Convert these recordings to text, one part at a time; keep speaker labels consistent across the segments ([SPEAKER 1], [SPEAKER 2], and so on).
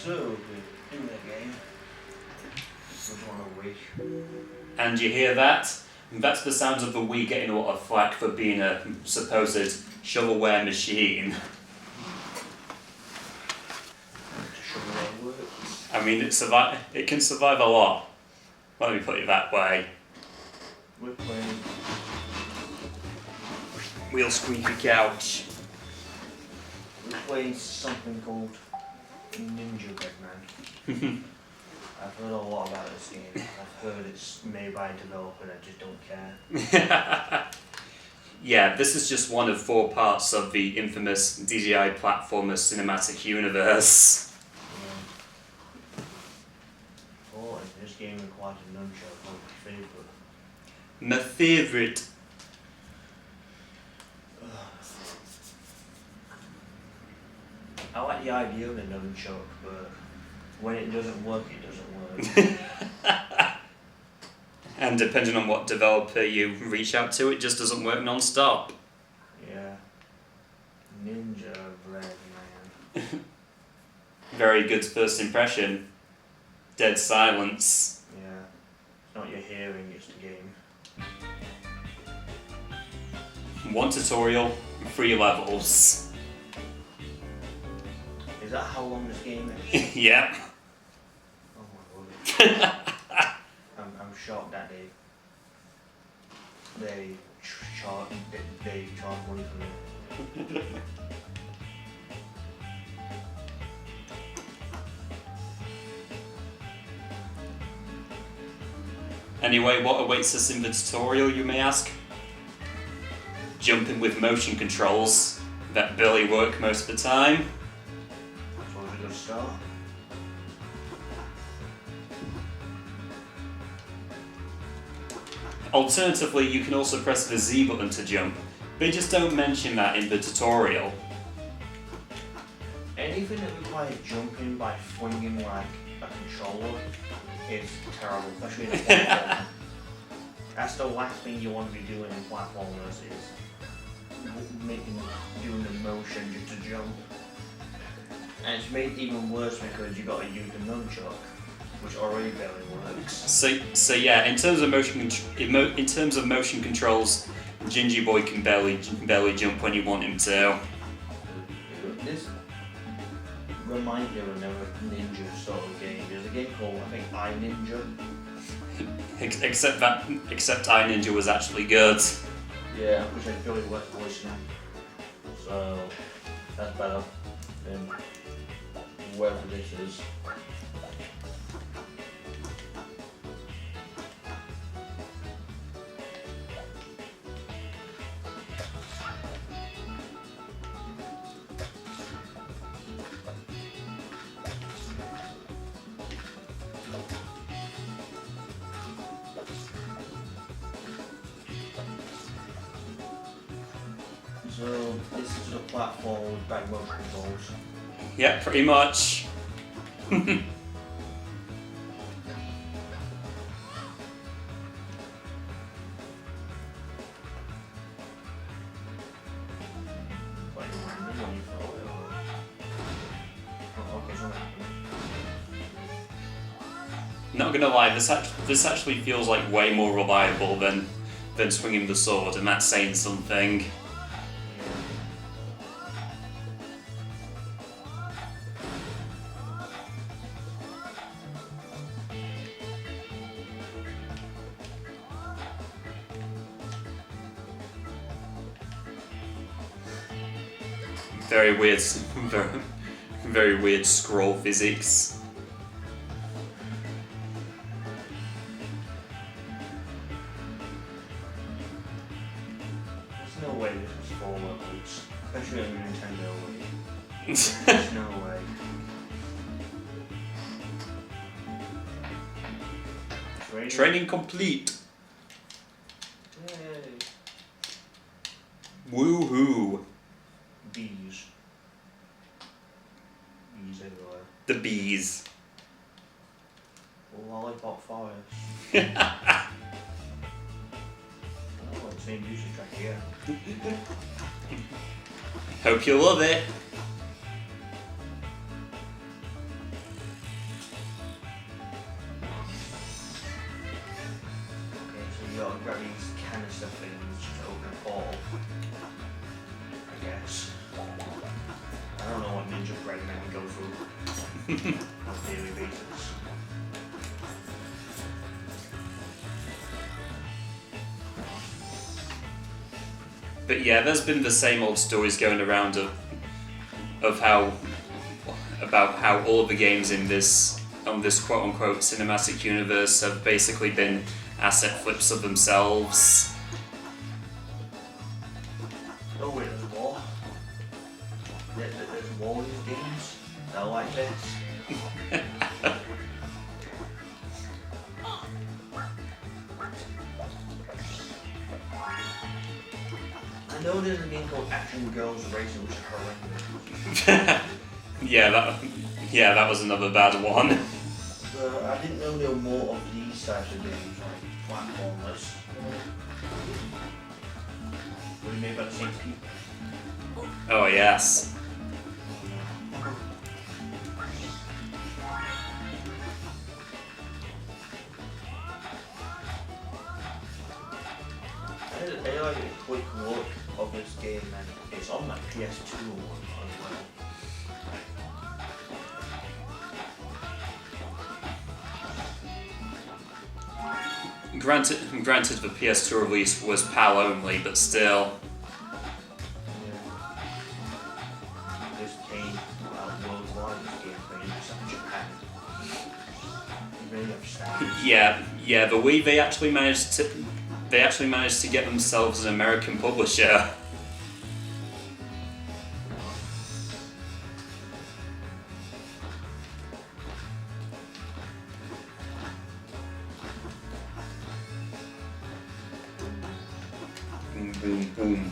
[SPEAKER 1] So, we're in the game. This was on a Wii.
[SPEAKER 2] And you hear that? That's the sounds of the Wii getting a lot of flack for being a supposed shovelware machine.
[SPEAKER 1] Shovelware works.
[SPEAKER 2] I mean, it can survive a lot. Let me put it that way.
[SPEAKER 1] We're playing.
[SPEAKER 2] Wheel squeaky couch.
[SPEAKER 1] We're playing something called Ninjabread, man. I've heard a lot about this game. I've heard it's made by a developer and I just don't care.
[SPEAKER 2] Yeah, this is just one of 4 parts of the infamous DJI platformer cinematic universe.
[SPEAKER 1] Yeah. Oh, and this game requires a nunchuck, one of my favourite.
[SPEAKER 2] My favourite.
[SPEAKER 1] I like the idea of a nunchuck, but when it doesn't work, it doesn't work.
[SPEAKER 2] And depending on what developer you reach out to, it just doesn't work non-stop.
[SPEAKER 1] Yeah. Ninjabread, man.
[SPEAKER 2] Very good first impression. Dead silence.
[SPEAKER 1] Yeah. It's not your hearing, it's the game.
[SPEAKER 2] 1 tutorial, 3 levels.
[SPEAKER 1] Is that how long this game is?
[SPEAKER 2] Yep.
[SPEAKER 1] Oh my god. I'm shocked that they charge money for me.
[SPEAKER 2] Anyway, what awaits us in the tutorial, you may ask? Jumping with motion controls that barely work most of the time.
[SPEAKER 1] That's always a good start.
[SPEAKER 2] Alternatively, you can also press the Z button to jump. They just don't mention that in the tutorial.
[SPEAKER 1] Anything that requires jumping by swinging like a controller is terrible, especially in a platformer. That's the last thing you want to be doing in platformers is doing the motion just to jump. And it's made even worse because you got to use the nunchuck, which already barely works.
[SPEAKER 2] So yeah, in terms of motion controls, Gingy Boy can barely jump when you want him to.
[SPEAKER 1] This reminds me of another ninja sort of game. There's a game called, I think, iNinja.
[SPEAKER 2] Except iNinja was actually good.
[SPEAKER 1] Yeah, which I feel like worth voicing. So that's better than whatever this is. So this is the platform with back motion controls.
[SPEAKER 2] Yeah, pretty much. Not gonna lie, this actually feels like way more reliable than swinging the sword, and that's saying something. Very weird, very weird scroll physics.
[SPEAKER 1] There's no way this was 4 levels, especially on Nintendo Wii. There's no way.
[SPEAKER 2] Training complete.
[SPEAKER 1] Yay.
[SPEAKER 2] Woohoo!
[SPEAKER 1] Bees. Bees everywhere.
[SPEAKER 2] The bees.
[SPEAKER 1] Lollipop forest. Oh, same music track here.
[SPEAKER 2] Hope you love it.
[SPEAKER 1] grab these canister things to open a portal. I guess. I don't know what Ninjabread made me go through on a daily basis.
[SPEAKER 2] But yeah, there's been the same old stories going around of how about how all of the games in this quote-unquote cinematic universe have basically been asset flips of themselves.
[SPEAKER 1] Oh wait, there's more. There's more in these games. I like this. I know there's a game called Action Girls Racing, which is horrendous.
[SPEAKER 2] Yeah, that was another bad one.
[SPEAKER 1] I didn't know there were more of these types of games, like platformers. Were they made by the same people?
[SPEAKER 2] Oh yes.
[SPEAKER 1] I did like a quick look of this game, and it's on my PS2 as well.
[SPEAKER 2] Granted, the PS2 release was PAL only, but still.
[SPEAKER 1] This came out worldwide, this game playing in Japan. You really understand?
[SPEAKER 2] Yeah, the Wii they actually managed to get themselves an American publisher. Boom, boom.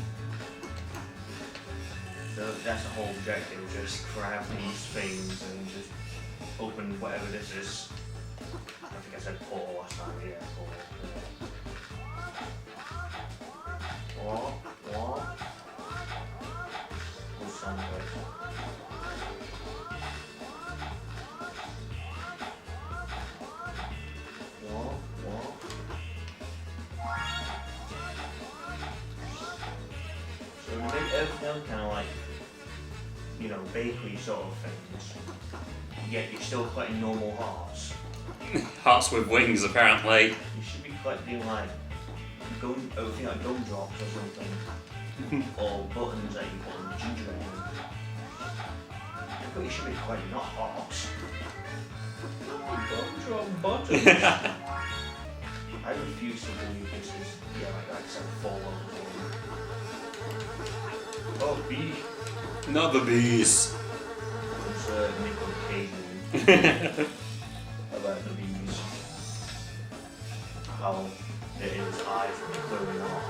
[SPEAKER 1] So that's the whole objective, just grab these things and just open whatever this is. I think I said portal last time, yeah, portal. What? What's sound good? What? So we make everything kind of like, you know, bakery sort of things, yet you're still collecting normal hearts.
[SPEAKER 2] Hearts with wings, apparently.
[SPEAKER 1] You should be collecting like gumdrops or something, or buttons that you put on gingerbread. But you should be collecting not hearts. Gumdrop buttons. I refuse to believe this is, like I said, Fallout. Oh, bee.
[SPEAKER 2] Another bees.
[SPEAKER 1] It's Nicolas Cage about the bees. How his eyes were clearly not.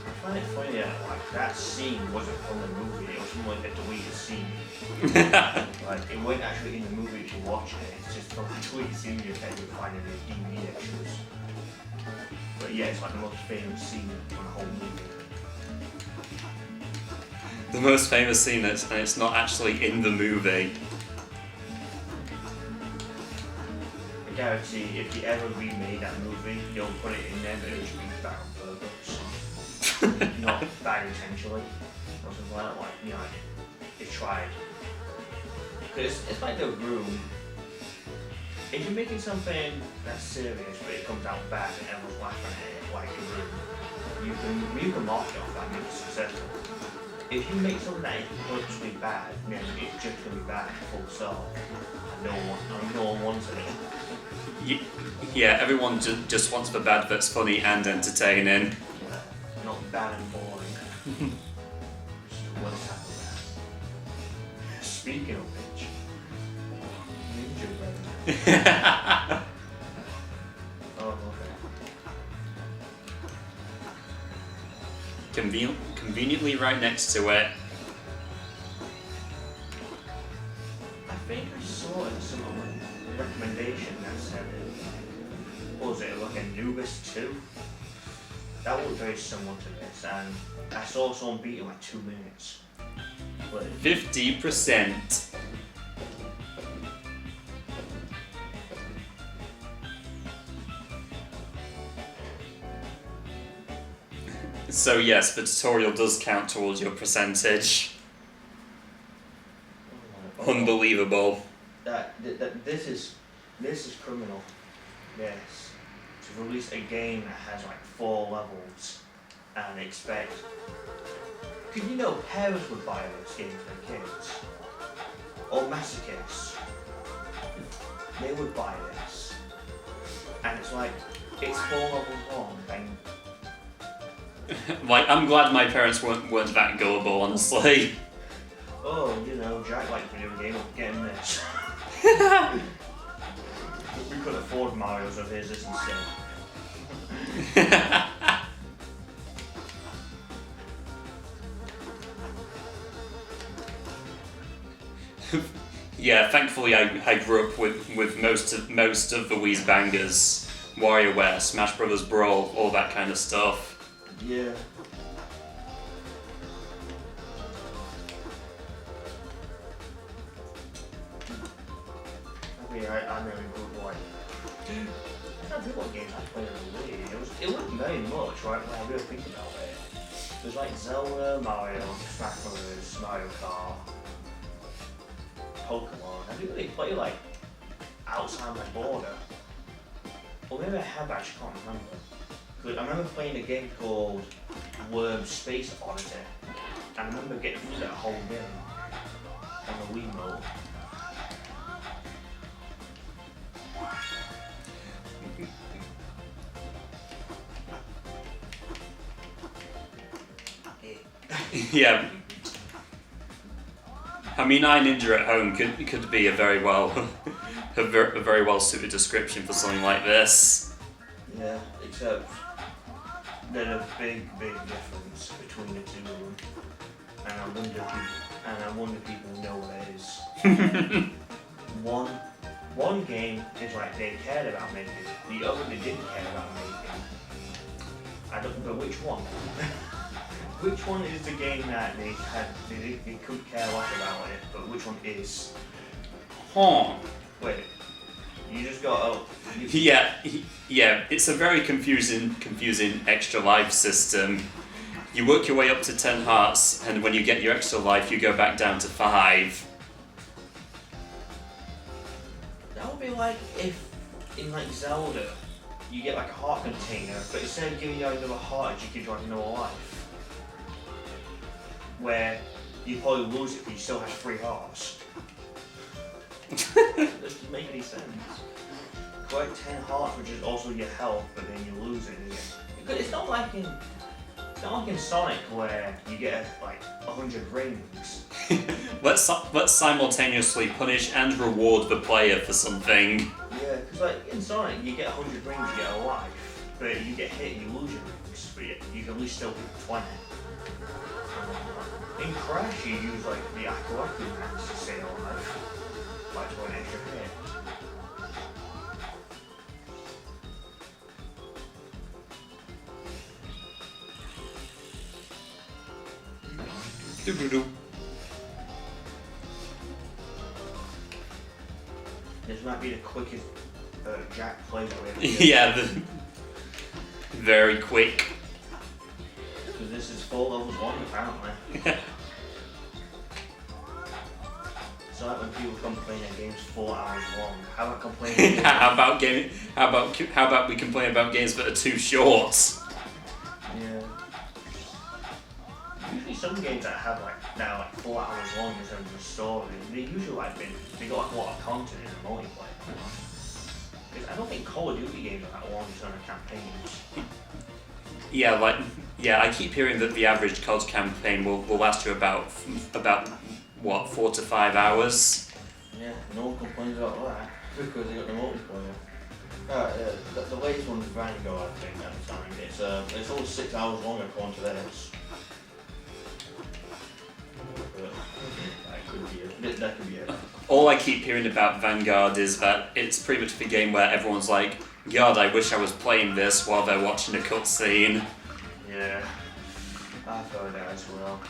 [SPEAKER 1] I find it funny that like that scene wasn't from the movie, it was from like a deleted scene. Like it wasn't actually in the movie if you watch it, it's just from a deleted scene you can find in the DVD extras. But yeah, it's like the most famous scene from the whole movie.
[SPEAKER 2] The most famous scene, and it's not actually in the movie.
[SPEAKER 1] I guarantee if you ever remade that movie, you'll put it in there, but it should be bad on purpose. Not bad intentionally. Or something like that, you know, they tried. Because it's like The Room. If you're making something that's serious, but it comes out bad and everyone's laughing at it, like The Room, you can market off that and make it successful. If you make something that is purposely bad, then it's just going to be bad, full stop. And no one wants it.
[SPEAKER 2] Yeah, everyone just wants the bad that's funny and entertaining.
[SPEAKER 1] Yeah, not bad and boring. Just what's happened there. Speaking of which, Ninjabread. Oh, okay.
[SPEAKER 2] Conveniently right next to it.
[SPEAKER 1] I think I saw it in some recommendation that said what was it, like a Anubis 2? That looked very similar to this, and I saw someone beat it in like 2 minutes. But
[SPEAKER 2] 50%. So yes, the tutorial does count towards your percentage. Unbelievable.
[SPEAKER 1] This is criminal. Yes. To release a game that has like 4 levels and expect. Because you know parents would buy this game for their kids. Or masochists. They would buy this. And it's like, it's 4 levels long and
[SPEAKER 2] Like, I'm glad my parents weren't that gullible, honestly.
[SPEAKER 1] oh, you know, Jack likes video game, I'm getting this. We could afford Mario, so here's this instead.
[SPEAKER 2] Yeah, thankfully I grew up with most of the Wii's bangers. WarioWare, Smash Brothers Brawl, all that kind of stuff.
[SPEAKER 1] Yeah. I mean, I really good like. I can't think what games I played on the Wii. It wasn't very much, right? When I really think about it. There's like Zelda, Mario, Smash Brothers, Mario Kart, Pokemon. I didn't really play like outside my border. Or maybe I have, but I just can't remember. Cause I remember playing a game called Worm Space Oddity, and I remember getting through that whole game on the Wii mode.
[SPEAKER 2] Yeah. I mean, Ninja at home could be a very well a very well suited description for something like this.
[SPEAKER 1] Yeah, except there's a big difference between the two of them, and I wonder if people know what it is. One game is like they cared about making, the other they didn't care about making. I don't know which one. Which one is the game that they could care less about it, but which one is?
[SPEAKER 2] Huh.
[SPEAKER 1] Wait, you just got
[SPEAKER 2] Yeah, it's a very confusing extra life system. You work your way up to 10 hearts, and when you get your extra life, you go back down to 5.
[SPEAKER 1] That would be like if, in like Zelda, you get like a heart container, but instead of giving you another heart, it just gives you like another life. Where you probably lose it, but you still have 3 hearts. That doesn't make any sense. Like 10 hearts, which is also your health, but then you lose it again. Because it's not like in Sonic where you get like 100 rings.
[SPEAKER 2] Let's simultaneously punish and reward the player for something.
[SPEAKER 1] Yeah, because like in Sonic you get 100 rings, you get a life, but you get hit, you lose your rings, but you can at least still hit 20. In Crash you use like the Aquatic rings to stay alive, like for an extra hit. This might be the quickest Jack plays with.
[SPEAKER 2] Yeah, very quick.
[SPEAKER 1] Because this is 4 levels long apparently. It's like when people complain that game's 4 hours long. How about complaining?
[SPEAKER 2] How about we complain about games that are too short?
[SPEAKER 1] Yeah. Usually some games that have like now like 4 hours long in terms of story, they usually like they got like a lot of content in the multiplayer. Because I don't think Call of Duty games are that long in terms of campaigns.
[SPEAKER 2] Yeah, I keep hearing that the average COD campaign will last you about what, 4 to 5 hours.
[SPEAKER 1] Yeah, no one complains about that because they got the multiplayer. The latest one's Vanguard, I think, at the time. It's only 6 hours long according to this. That could be it.
[SPEAKER 2] All I keep hearing about Vanguard is that it's pretty much the game where everyone's like, God, I wish I was playing this while they're watching a cutscene.
[SPEAKER 1] Yeah, I've heard that as well.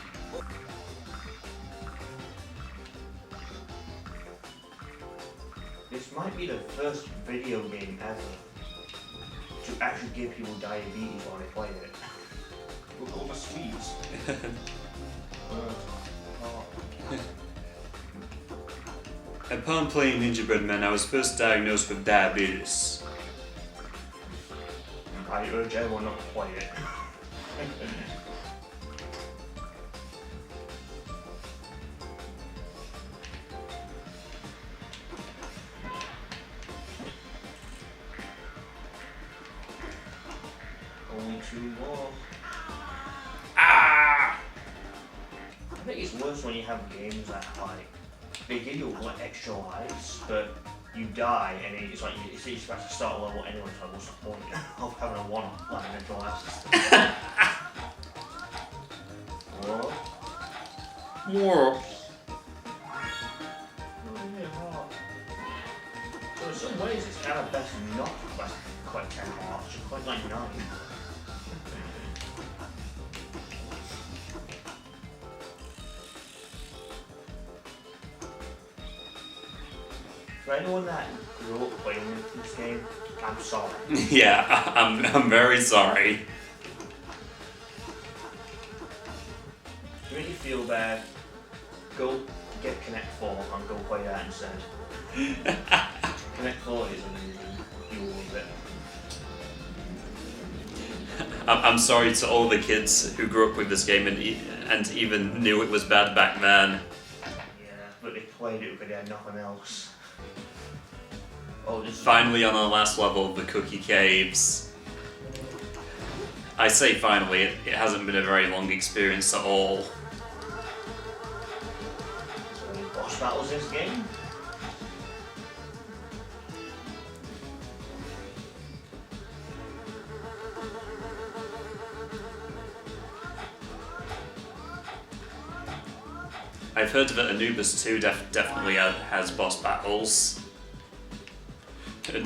[SPEAKER 1] This might be the first video game ever to actually give people diabetes while they play it. with all the sweets.
[SPEAKER 2] Upon playing Ninjabread Man, I was first diagnosed with diabetes.
[SPEAKER 1] I urge everyone not to play it. Only 2 more.
[SPEAKER 2] Ah!
[SPEAKER 1] I think it's worse when you have games that like they give you like extra lives, but you die and it's like you have to start a level anyway. So what's the point of having a 1 like an extra life system? What?
[SPEAKER 2] More.
[SPEAKER 1] So in some ways it's kind of best not quite 10 half, just quite like 9. For anyone that grew up playing this game, I'm sorry.
[SPEAKER 2] Yeah, I'm very sorry.
[SPEAKER 1] To make you feel bad, go get Connect 4 and go play that instead. Connect 4 is amazing. You will love it.
[SPEAKER 2] I'm sorry to all the kids who grew up with this game and even knew it was bad back then.
[SPEAKER 1] Yeah, but they played it because they had nothing else. Oh, this
[SPEAKER 2] Finally on the last level of the Cookie Caves. I say finally, it hasn't been a very long experience at all.
[SPEAKER 1] So any boss battles in this game?
[SPEAKER 2] I've heard that Anubis 2 definitely has boss battles.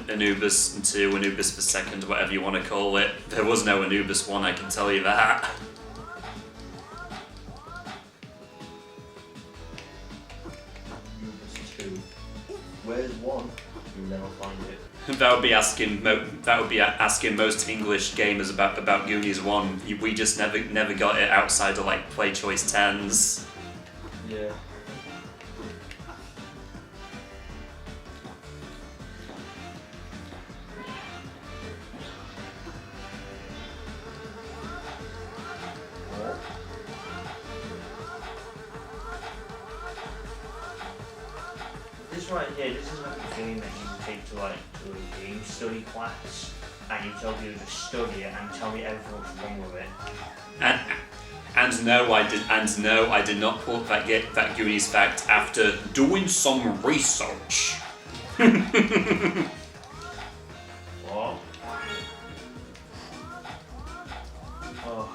[SPEAKER 2] Anubis 2, Anubis the second, whatever you want to call it. There was no Anubis 1, I can tell you that.
[SPEAKER 1] Anubis 2. Where's 1? You'll never find it.
[SPEAKER 2] That would be asking most English gamers about Goonies 1. We just never got it outside of like Play Choice 10s.
[SPEAKER 1] Yeah. This right here, this is like a game that you can take to like to a game study class, and you tell people to study it and tell me everything what's wrong with it.
[SPEAKER 2] And no, I did not quote that Goonies fact after doing some research.
[SPEAKER 1] What? Oh.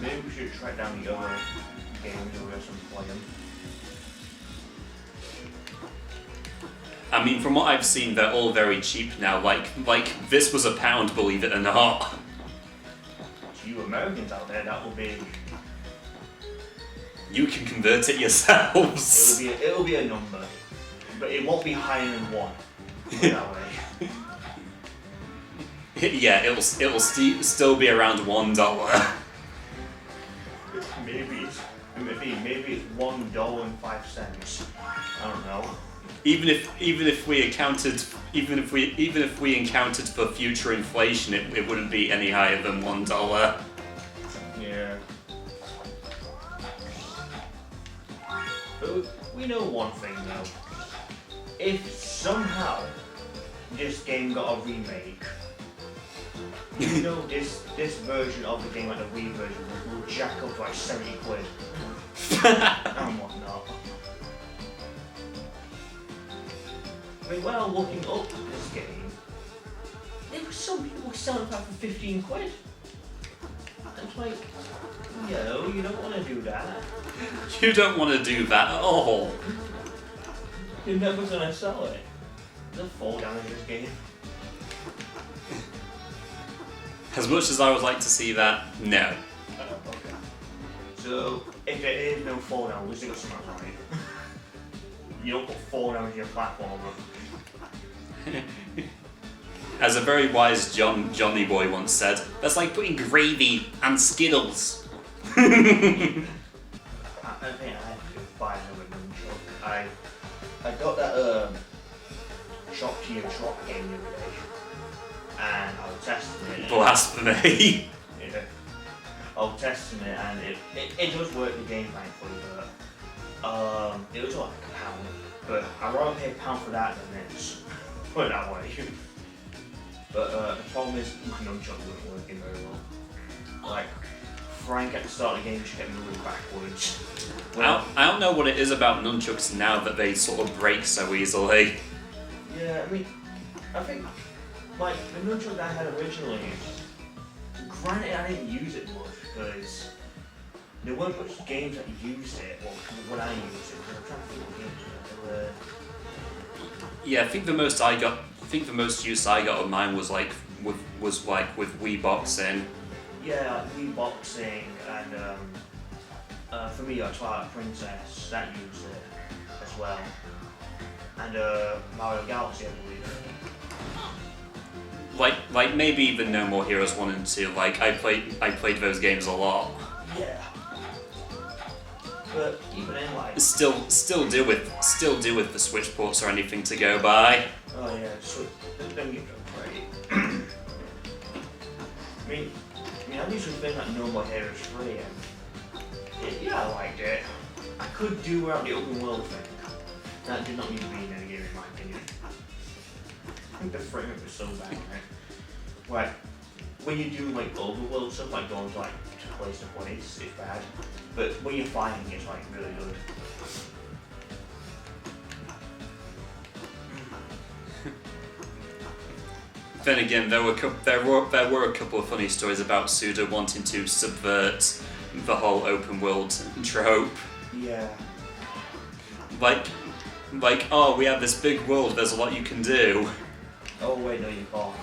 [SPEAKER 1] Maybe we should track down the other games or some play them.
[SPEAKER 2] I mean, from what I've seen, they're all very cheap now. Like this was £1, believe it or not.
[SPEAKER 1] To you Americans out there, that will be.
[SPEAKER 2] You can convert it yourselves.
[SPEAKER 1] It'll be a number, but it won't be higher than 1. Put it that way.
[SPEAKER 2] Yeah, it'll still be around $1.
[SPEAKER 1] Maybe it's $1.05. I don't know.
[SPEAKER 2] Even if we encountered for future inflation, it wouldn't be any higher than $1.
[SPEAKER 1] Yeah. But we know one thing though. If somehow this game got a remake, you know this version of the game, like the Wii version, will jack up to like 70 quid. And whatnot. I mean, when I'm looking up this game, there were some people selling that for 15 quid. It's like, yo, you don't want to do that.
[SPEAKER 2] You don't want to do that at all.
[SPEAKER 1] You're never going to sell it. There's a fall down in this game.
[SPEAKER 2] As much as I would like to see that, no.
[SPEAKER 1] Okay. So, if there is no fall down, at least they got something right. You don't put fall down in your platformer.
[SPEAKER 2] As a very wise Johnny boy once said, that's like putting gravy and Skittles.
[SPEAKER 1] I think I had to buy another nunchuck. I got that Chop to Your Trot game the other day, and I was testing it.
[SPEAKER 2] Blasphemy.
[SPEAKER 1] Yeah. I was testing it, and it does work the game, thankfully, but it was like £1. But I'd rather pay £1 for that than this. Put it that way. But the problem is my nunchuck wasn't working very well. Like, Frank at the start of the game just kept moving backwards.
[SPEAKER 2] I don't know what it is about nunchucks now that they sort of break so easily.
[SPEAKER 1] Yeah, I mean, I think, like, the nunchuck that I had originally, granted I didn't use it much because there weren't much games that used it, well, when I used it, because I'm trying to think what games there were.
[SPEAKER 2] Yeah, I think the most use I got of mine was like with Wii boxing.
[SPEAKER 1] Yeah, like Wii boxing, and for me, Twilight Princess, that used it as well. And Mario Galaxy, I believe.
[SPEAKER 2] Like maybe even No More Heroes 1 and 2. Like I played those games a lot.
[SPEAKER 1] Yeah. But even then, like
[SPEAKER 2] Still do with the Switch ports or anything to go by.
[SPEAKER 1] oh yeah, so then you can play. I mean, I do something like No More Heroes 3, and yeah, I liked it. I could do without the open world thing. That did not need to be in any game, in my opinion. I think the frame rate was so bad, right? Like, when you do like overworld stuff, like going to place to place, it's bad. But when you're fighting, it's like really good.
[SPEAKER 2] Then again, there were a couple of funny stories about Suda wanting to subvert the whole open world trope.
[SPEAKER 1] Yeah.
[SPEAKER 2] Like, oh, we have this big world, there's a lot you can do.
[SPEAKER 1] Oh wait, no you can't.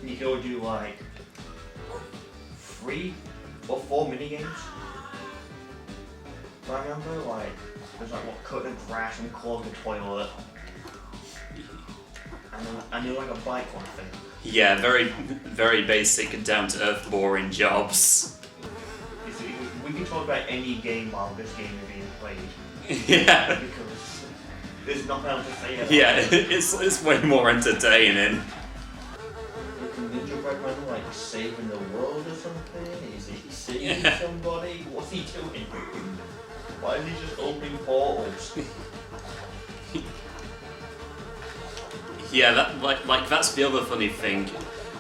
[SPEAKER 1] You can only do like 3 or 4 minigames. If I remember, like, there's like what, cut the grass and clog the toilet. And do like a bike one thing.
[SPEAKER 2] Yeah, very basic, down-to-earth, boring jobs.
[SPEAKER 1] You see, we can talk about any game while this game is being played.
[SPEAKER 2] Yeah.
[SPEAKER 1] Because there's nothing else to say about
[SPEAKER 2] Yeah,
[SPEAKER 1] it.
[SPEAKER 2] it's way more entertaining.
[SPEAKER 1] Can Ninjabread man like saving the world or something? Is he saving
[SPEAKER 2] Yeah.
[SPEAKER 1] somebody? What's he doing? Why is he just opening portals?
[SPEAKER 2] Yeah, that that's the other funny thing.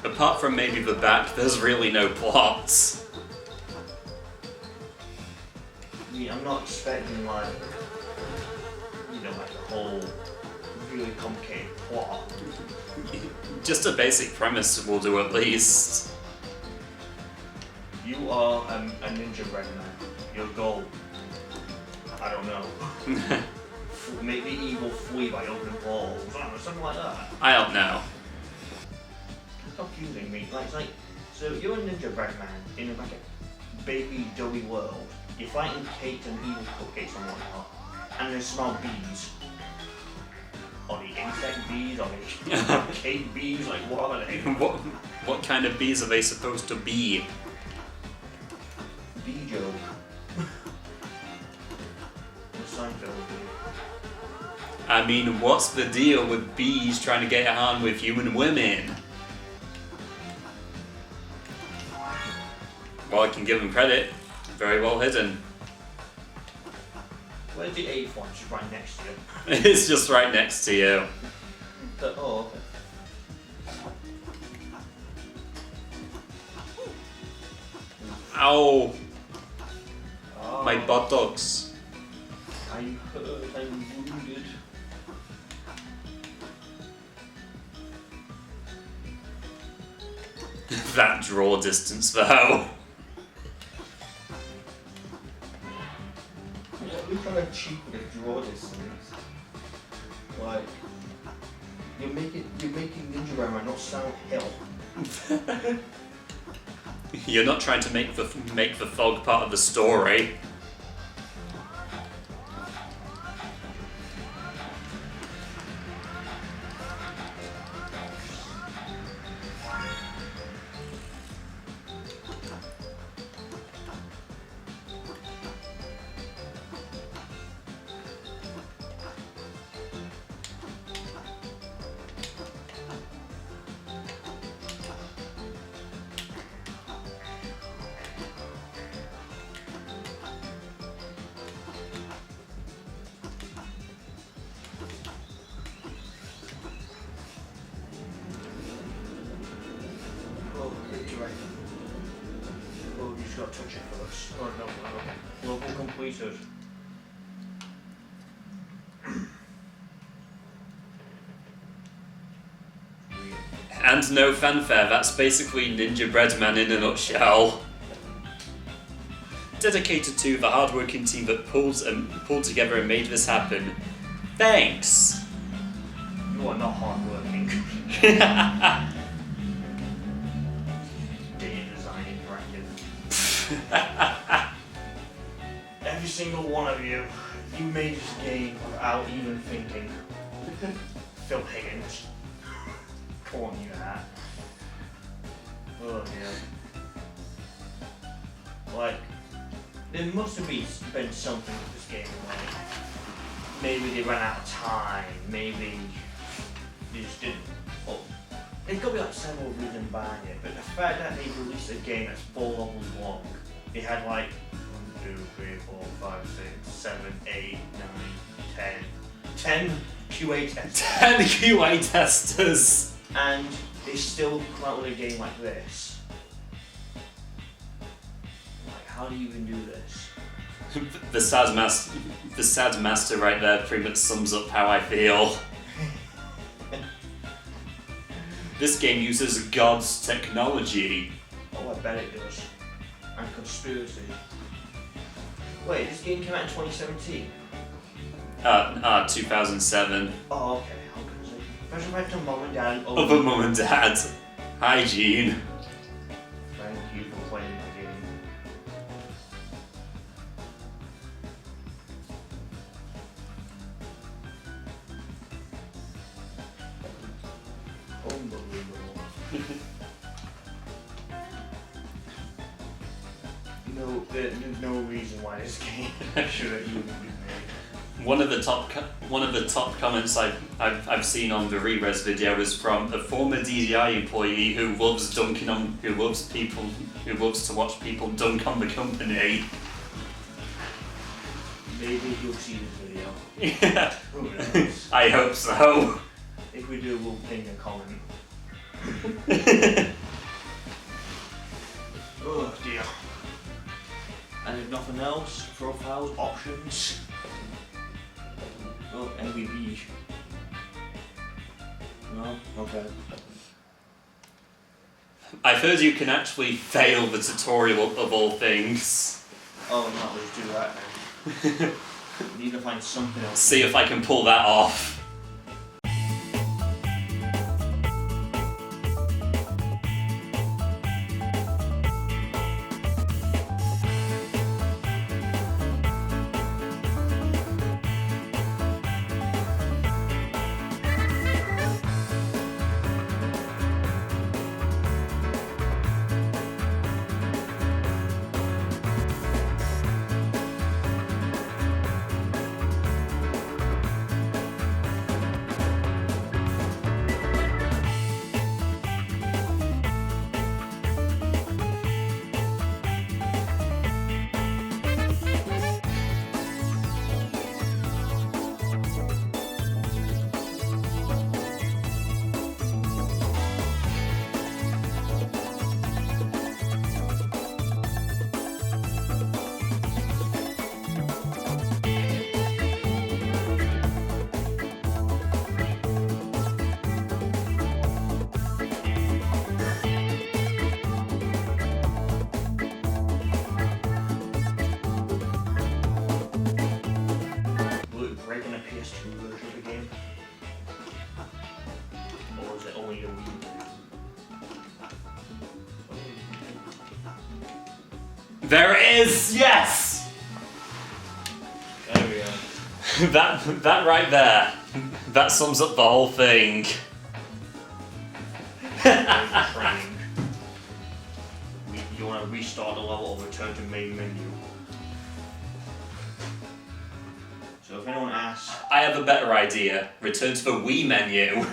[SPEAKER 2] Apart from maybe the back, there's really no plots.
[SPEAKER 1] I mean, I'm not expecting like, like a whole really complicated plot.
[SPEAKER 2] Just a basic premise will do at least.
[SPEAKER 1] You are a Ninjabread man. Your goal, I don't know. Make the evil flee by opening portals, something like that.
[SPEAKER 2] I don't know.
[SPEAKER 1] It's confusing me. Like, so you're a Ninjabread man in like a baby doughy world. You're fighting cakes and evil cupcakes and whatnot, and there's small bees. Are they insect bees? Are they cake bees? Like, what are they?
[SPEAKER 2] What kind of bees are they supposed to be?
[SPEAKER 1] Bee joke. The Seinfeld bee.
[SPEAKER 2] I mean, what's the deal with bees trying to get on with human women? Well, I can give them credit. Very well hidden.
[SPEAKER 1] Where's the 8th one? She's right next to you.
[SPEAKER 2] It's just right next to you.
[SPEAKER 1] Oh, okay.
[SPEAKER 2] Ow!
[SPEAKER 1] Oh.
[SPEAKER 2] My buttocks.
[SPEAKER 1] I'm hurt, I'm wounded.
[SPEAKER 2] That draw distance, though.
[SPEAKER 1] Yeah, look how cheap the draw distance. Like, you're making Ninjabread not sound hell.
[SPEAKER 2] You're not trying to make the fog part of the story.
[SPEAKER 1] Level completed.
[SPEAKER 2] And no fanfare, that's basically Ninjabread Man in a nutshell. Dedicated to the hardworking team that pulled together and made this happen. Thanks!
[SPEAKER 1] You are not hardworking. Game design interactive. Every single one of you, you made this game without even thinking. Phil Higgins. Come on, you hat. Oh yeah. Like, there must have been something with this game, like, maybe they ran out of time, maybe they just didn't. Well, there's got to be like several reasons behind it, but the fact that they released a game that's 4 levels long, they had like 1, 2, 3, 4, 5, 6, 7, 8, 9, 10 QA testers.
[SPEAKER 2] 10 QA testers!
[SPEAKER 1] And they still come out with a game like this. Like, how do you even do this?
[SPEAKER 2] The sad master right there pretty much sums up how I feel. This game uses God's technology.
[SPEAKER 1] Oh, I bet it does. And conspiracy. Wait, this game came out in 2017?
[SPEAKER 2] 2007.
[SPEAKER 1] Oh, okay. I was gonna say. Imagine back to Mum and Dad.
[SPEAKER 2] Other Mum and Dad. Hi, Gene.
[SPEAKER 1] Thank you for playing my game. Unbelievable. There's no reason why this game should have even been made.
[SPEAKER 2] One of the top comments I've seen on the re-res video is from a former DDI employee who loves to watch people dunk on the company.
[SPEAKER 1] Maybe you'll see this video.
[SPEAKER 2] Yeah.
[SPEAKER 1] Who knows?
[SPEAKER 2] I hope so.
[SPEAKER 1] If we do, we'll ping a comment. Oh dear. And if nothing else, profiles, options. Oh, MVP. No? Okay.
[SPEAKER 2] I've heard you can actually fail the tutorial of all things.
[SPEAKER 1] Oh, no, let's do that then. We need to find something else.
[SPEAKER 2] See if I can pull that off.
[SPEAKER 1] Breaking a PS2 version of the game? Or is it only a Wii?
[SPEAKER 2] There it is! Yes!
[SPEAKER 1] There we go.
[SPEAKER 2] that right there. That sums up the whole thing.
[SPEAKER 1] Training. You want to restart the level or return to main menu? So if anyone asks...
[SPEAKER 2] I have a better idea. Return to the Wii menu.